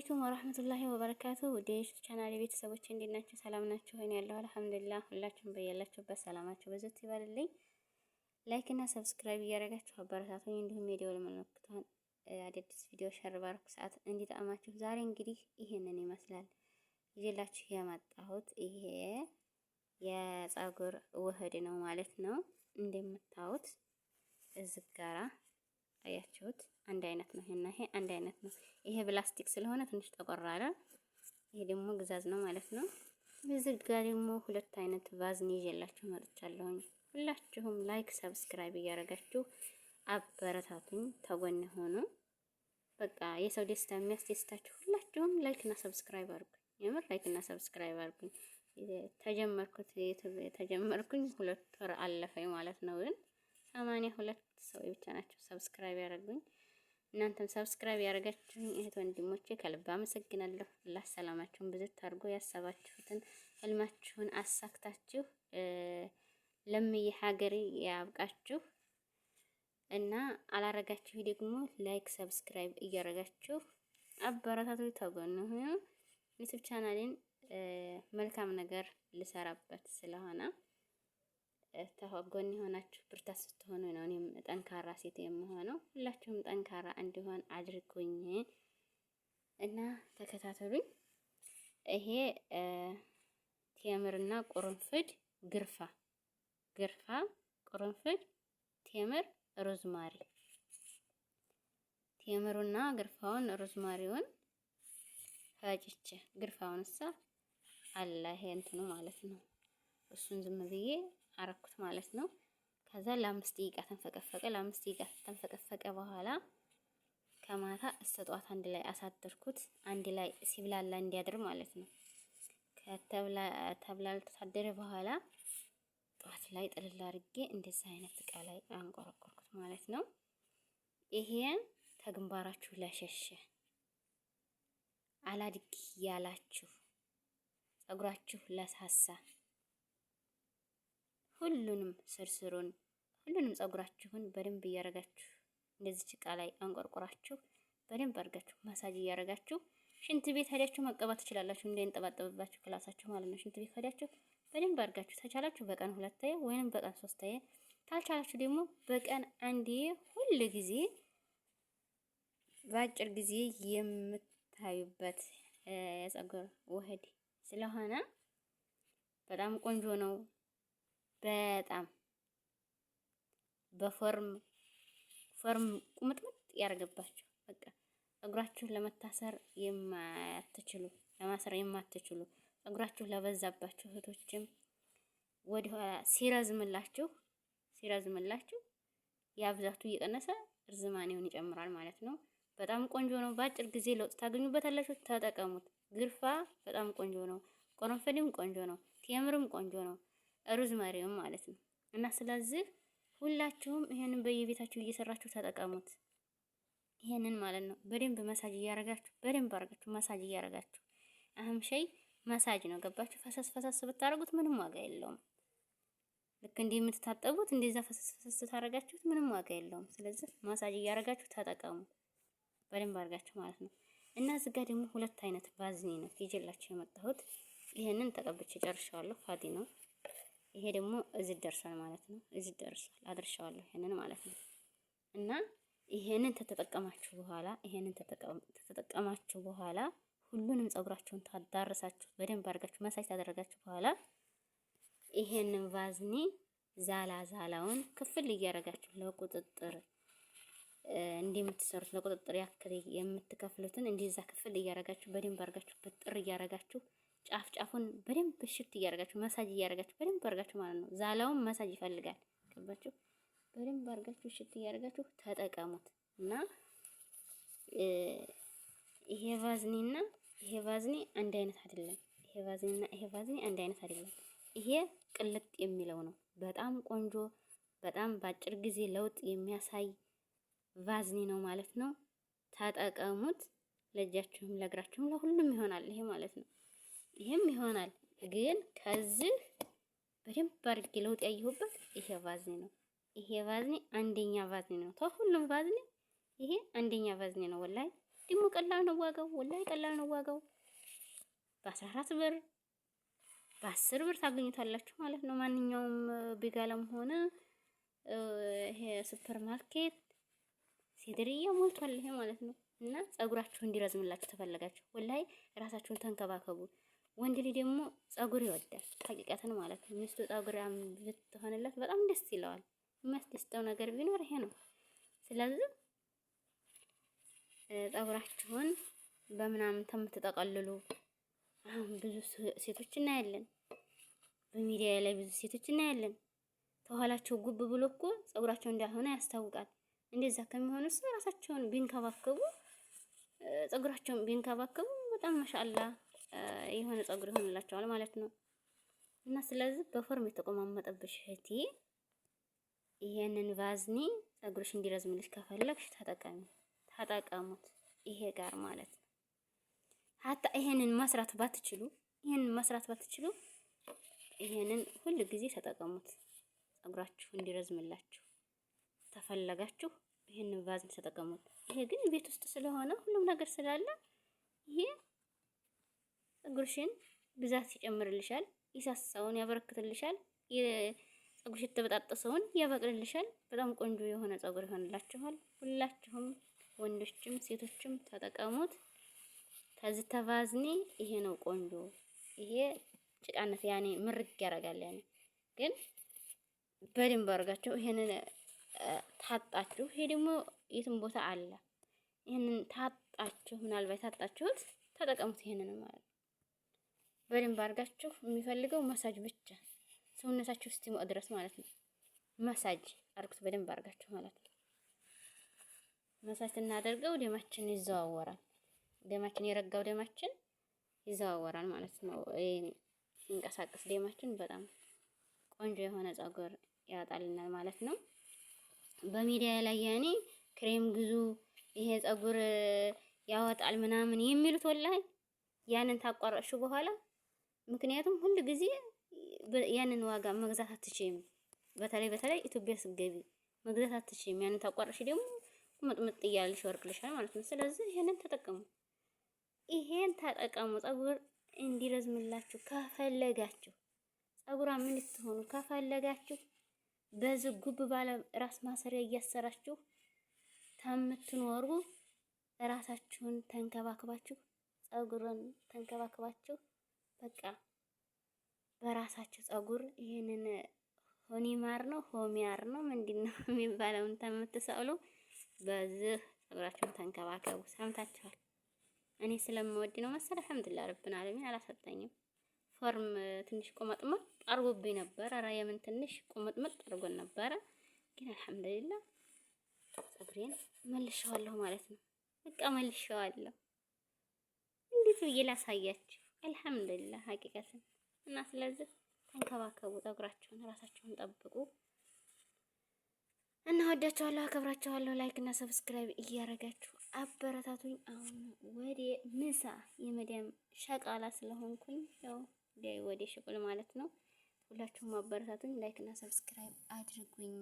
አለይኩም ወራህመቱላሂ ወበረካቱ። ወደ ቻናሌ ቤተሰቦች እንዴት ናችሁ? ሰላም ናችሁ? እኔ ያለሁ አልሐምዱሊላህ። ሁላችሁም በያላችሁበት ሰላማችሁ በዘት ይበልልኝ። ላይክ እና ሰብስክራይብ እያደረጋችሁ አበረታቱኝ። እንዲሁም የደወል ምልክቱን አዳዲስ ቪዲዮ ሸር ባርኩ ሰዓት እንዲጠቅማችሁ። ዛሬ እንግዲህ ይሄንን ይመስላል ይዤላችሁ የመጣሁት። ይሄ የፀጉር ውህድ ነው ማለት ነው። እንደምታዩት እዚህ ጋራ አያችሁት? አንድ አይነት ነው። ይሄ አንድ አይነት ነው። ይሄ ፕላስቲክ ስለሆነ ትንሽ ጠቆር አለ። ይሄ ደግሞ ግዛዝ ነው ማለት ነው። እዚህ ጋር ደግሞ ሁለት አይነት ቫዝኒ ይዤላችሁ መጥቻለሁኝ። ሁላችሁም ላይክ ሰብስክራይብ እያደረጋችሁ አበረታቱኝ፣ ተጎን ሆኑ። በቃ የሰው ደስታ የሚያስደስታችሁ ሁላችሁም ላይክ እና ሰብስክራይብ አድርጉኝ። የምር ላይክ እና ሰብስክራይብ አድርጉኝ። ተጀመርኩኝ 2 ወር አለፈኝ ማለት ነው። ግን 82 ሰው ብቻ ናቸው ሰብስክራይብ ያደረጉኝ። እናንተም ሰብስክራይብ ያደረጋችሁኝ እህት ወንድሞቼ ከልብ አመሰግናለሁ። አላህ ሰላማችሁን ብዝት አድርጎ ያሰባችሁትን ህልማችሁን አሳክታችሁ ለምዬ ሀገሬ ያብቃችሁ እና አላረጋችሁ ደግሞ ላይክ ሰብስክራይብ እያደረጋችሁ አበረታቱ። ተጎኑ ዩቲዩብ ቻናሌን መልካም ነገር ልሰራበት ስለሆነ ተጎን የሆናችሁ ብርታት ስትሆኑ ነው እኔም ጠንካራ ሴት የምሆነው። ሁላችሁም ጠንካራ እንዲሆን አድርጉኝ እና ተከታተሉኝ። ይሄ ቴምርና ቁርንፍድ ግርፋ፣ ቁርንፍድ፣ ቴምር፣ ሮዝማሪ። ቴምሩና ግርፋውን ሮዝማሪውን ፈጭቼ ግርፋውንሳ አለ ይሄ እንትኑ ማለት ነው። እሱን ዝም ብዬ አረኩት ማለት ነው። ከዛ ለ5 ደቂቃ ተንፈቀፈቀ። ለ5 ደቂቃ ተንፈቀፈቀ በኋላ ከማታ እስከ ጠዋት አንድ ላይ አሳደርኩት። አንድ ላይ ሲብላላ እንዲያድር ማለት ነው። ከተብላልቶ ታደረ በኋላ ጠዋት ላይ ጥልል አድርጌ እንደዚህ አይነት እቃ ላይ አንቆረቆርኩት ማለት ነው። ይሄ ተግንባራችሁ ለሸሸ አላድግ ያላችሁ ፀጉራችሁ ለሳሳ ሁሉንም ስርስሩን ሁሉንም ፀጉራችሁን በደንብ እያረጋችሁ እንደዚህ እቃ ላይ አንቆርቆራችሁ በደንብ አድርጋችሁ ማሳጅ እያረጋችሁ ሽንት ቤት ሄዳችሁ መቀባት ትችላላችሁ። እንዳይንጠባጠብባችሁ ክላሳችሁ ማለት ነው። ሽንት ቤት ሄዳችሁ በደንብ አድርጋችሁ ተቻላችሁ በቀን 2 ወይንም በቀን 3 ካልቻላችሁ ደግሞ በቀን 1 ሁሉ ጊዜ በአጭር ጊዜ የምታዩበት የፀጉር ውህድ ስለሆነ በጣም ቆንጆ ነው። በጣም በፎርም ቁምጥምጥ ያርግባችሁ። በቃ ፀጉራችሁን ለመታሰር የማትችሉ ለማሰር የማትችሉ ፀጉራችሁ ለበዛባችሁ እህቶችም ወደ ሲረዝምላችሁ ያብዛቱ እየቀነሰ እርዝማኔውን ይጨምራል ማለት ነው። በጣም ቆንጆ ነው። በአጭር ጊዜ ለውጥ ታገኙበታላችሁ። ተጠቀሙት። ግርፋ በጣም ቆንጆ ነው። ቆረንፈዴም ቆንጆ ነው። ቴምርም ቆንጆ ነው። ሮዝማሪውም ማለት ነው። እና ስለዚህ ሁላችሁም ይሄንን በየቤታችሁ እየሰራችሁ ተጠቀሙት። ይሄንን ማለት ነው በደንብ መሳጅ እያረጋችሁ በደንብ አርጋችሁ መሳጅ እያረጋችሁ አሁን ሸይ መሳጅ ነው። ገባችሁ? ፈሰስ ብታረጉት ምንም ዋጋ የለውም። ልክ እንዲህ የምትታጠቡት እንደዛ ፈሰስ ታረጋችሁት ምንም ዋጋ የለውም። ስለዚህ መሳጅ እያረጋችሁ ተጠቀሙ በደንብ አርጋችሁ ማለት ነው። እና እዚህ ጋር ደግሞ 2 አይነት ቫዝኒ ነው ይዤላችሁ የመጣሁት። ይሄንን ተቀብቼ ጨርሻለሁ። ፋዲ ነው። ይሄ ደግሞ እዚህ ደርሷል ማለት ነው። እዚህ ደርሷል አድርሻለሁ ይሄንን ማለት ነው። እና ይሄንን ተተጠቀማችሁ በኋላ ሁሉንም ፀጉራችሁን ታዳርሳችሁ በደንብ አድርጋችሁ መሳጅ ታደረጋችሁ በኋላ ይሄንን ቫዝኒ ዛላውን ክፍል እያረጋችሁ ለቁጥጥር እንደምትሰሩት ለቁጥጥር ያክል የምትከፍሉትን እንደዛ ክፍል እያረጋችሁ በደንብ አድርጋችሁ በጥር እያረጋችሁ ጫፉን በደንብ ሽት እያረጋችሁ መሳጅ እያረጋችሁ በደንብ አድርጋችሁ ማለት ነው። ዛላውን መሳጅ ይፈልጋል። ገባችሁ? በደንብ አድርጋችሁ ሽት እያረጋችሁ ተጠቀሙት። እና ይሄ ቫዝኒ አንድ አይነት አይደለም። ይሄ ቫዝኒ አንድ አይነት አይደለም። ይሄ ቅልጥ የሚለው ነው። በጣም ቆንጆ በጣም በአጭር ጊዜ ለውጥ የሚያሳይ ቫዝኒ ነው ማለት ነው። ተጠቀሙት። ለእጃችሁም ለእግራችሁም ለሁሉም ይሆናል ይሄ ማለት ነው። ይሄም ይሆናል ግን ከዚህ በደንብ አድርጌ ለውጥ ያየሁበት ይሄ ቫዝኒ ነው። ይሄ ቫዝኒ አንደኛ ቫዝኒ ነው። ተሁሉም ቫዝኒ ይሄ አንደኛ ቫዝኒ ነው። ወላሂ ደግሞ ቀላል ነው ዋጋው፣ ወላሂ ቀላል ነው ዋጋው። በ14 ብር በ10 ብር ታገኙታላችሁ ማለት ነው። ማንኛውም ቢጋለም ሆነ ይሄ ሱፐር ማርኬት ሴድርያ ሞልቷል ይሄ ማለት ነው። እና ጸጉራችሁ እንዲረዝምላችሁ ተፈለጋችሁ ወላሂ ራሳችሁን ተንከባከቡ። ወንድ ልጅ ደግሞ ጸጉር ይወዳል ሐቂቀትን ማለት ነው። ሚስቱ ጸጉራም ብትሆንለት በጣም ደስ ይለዋል። የሚያስደስተው ነገር ቢኖር ይሄ ነው። ስለዚህ ጸጉራችሁን በምናምን ተምትጠቀልሉ አሁን ብዙ ሴቶች እናያለን፣ በሚዲያ ላይ ብዙ ሴቶች እናያለን። ተኋላቸው ጉብ ብሎ እኮ ጸጉራቸው እንዳልሆነ ያስታውቃል። እንደዛ ከሚሆኑስ ራሳቸውን ቢንከባከቡ ጸጉራቸውን ቢንከባከቡ በጣም ማሻአላ የሆነ ጸጉር ይሆንላቸዋል ማለት ነው። እና ስለዚህ በፎርም የተቆማመጠብሽ እህቴ ይሄንን ቫዝኒ ጸጉርሽ እንዲረዝምልሽ ከፈለግሽ ተጠቀሙት ይሄ ጋር ማለት ነው። ሀታ ይሄንን መስራት ባትችሉ ይሄንን ሁሉ ጊዜ ተጠቀሙት። ጸጉራችሁ እንዲረዝምላችሁ ተፈለጋችሁ ይሄንን ቫዝኒ ተጠቀሙት። ይሄ ግን ቤት ውስጥ ስለሆነ ሁሉም ነገር ስላለ ይሄ ጸጉርሽን ብዛት ይጨምርልሻል፣ ይሳሳውን ያበረክትልሻል፣ ጸጉርሽ የተበጣጠሰውን ያበቅልልሻል። በጣም ቆንጆ የሆነ ጸጉር ይሆንላችኋል። ሁላችሁም ወንዶችም ሴቶችም ተጠቀሙት። ከዚህ ተቫዝኒ ይሄ ነው ቆንጆ። ይሄ ጭቃነት ያኔ ምርግ ያደርጋል። ያኔ ግን በደንብ አድርጋችሁ ይሄንን ታጣችሁ። ይሄ ደግሞ የትም ቦታ አለ። ይሄንን ታጣችሁ ምናልባት ታጣችሁት ተጠቀሙት። ይሄንን ማለት ነው። በደንብ አድርጋችሁ የሚፈልገው መሳጅ ብቻ ሰውነታችሁ እስኪሞቅ ድረስ ማለት ነው። መሳጅ አድርጉት በደንብ አድርጋችሁ ማለት ነው። መሳጅ ስናደርገው ደማችን ይዘዋወራል። ደማችን የረጋው ደማችን ይዘዋወራል ማለት ነው። ሲንቀሳቀስ ደማችን በጣም ቆንጆ የሆነ ጸጉር ያወጣልናል ማለት ነው። በሚዲያ ላይ ያኔ ክሬም ግዙ ይሄ ጸጉር ያወጣል ምናምን የሚሉት ወላሂ ያንን ታቋረጥሽ በኋላ ምክንያቱም ሁሉ ጊዜ ያንን ዋጋ መግዛት አትችይም። በተለይ ኢትዮጵያ ስትገቢ መግዛት አትችይም። ያንን ታቋረጥሽ ደግሞ ቁምጥምጥ እያልሽ ወርቅልሻል ማለት ነው። ስለዚህ ይሄንን ተጠቀሙ። ይሄን ተጠቀሙ። ጸጉር እንዲረዝምላችሁ ከፈለጋችሁ ጸጉራም እንድትሆኑ ከፈለጋችሁ በዚህ ጉብ ባለ ራስ ማሰሪያ እያሰራችሁ ከምትኖሩ ራሳችሁን ተንከባክባችሁ ጸጉርን ተንከባክባችሁ በቃ በራሳችሁ ጸጉር ይሄንን ሆኒማር ነው ሆሚያር ነው ምንድነው የሚባለውን ተምትሰሉ በዚህ ጸጉራችሁን ተንከባከቡ። ሰምታችኋል። እኔ ስለምወድ ነው መሰለ አልሐምዱሊላህ ረብና አለሚን አላሰጠኝም። ፎርም ትንሽ ቆመጥመጥ አርጎብኝ ነበር። ኧረ የምን ትንሽ ቆመጥመጥ አርጎን ነበር፣ ግን አልሐምዱሊላህ ጸጉሬን መልሼዋለሁ ማለት ነው። በቃ መልሼዋለሁ። እንዴት ብዬ ላሳያችሁ? አልሐምዱሊላህ ሐቂቀትን እና ስለዚህ ተንከባከቡ ጸጉራችሁን፣ ራሳችሁን ጠብቁ እና ወዳችኋለሁ፣ አከብራችኋለሁ። ላይክ እና ሰብስክራይብ እያረጋችሁ አበረታቱኝ። አሁን ወደ ምሳ የመዲያም ሸቃላ ስለሆንኩኝ ያው ወደ ሽቁል ማለት ነው። ሁላችሁም አበረታቱኝ፣ ላይክ እና ሰብስክራይብ አድርጉኝ።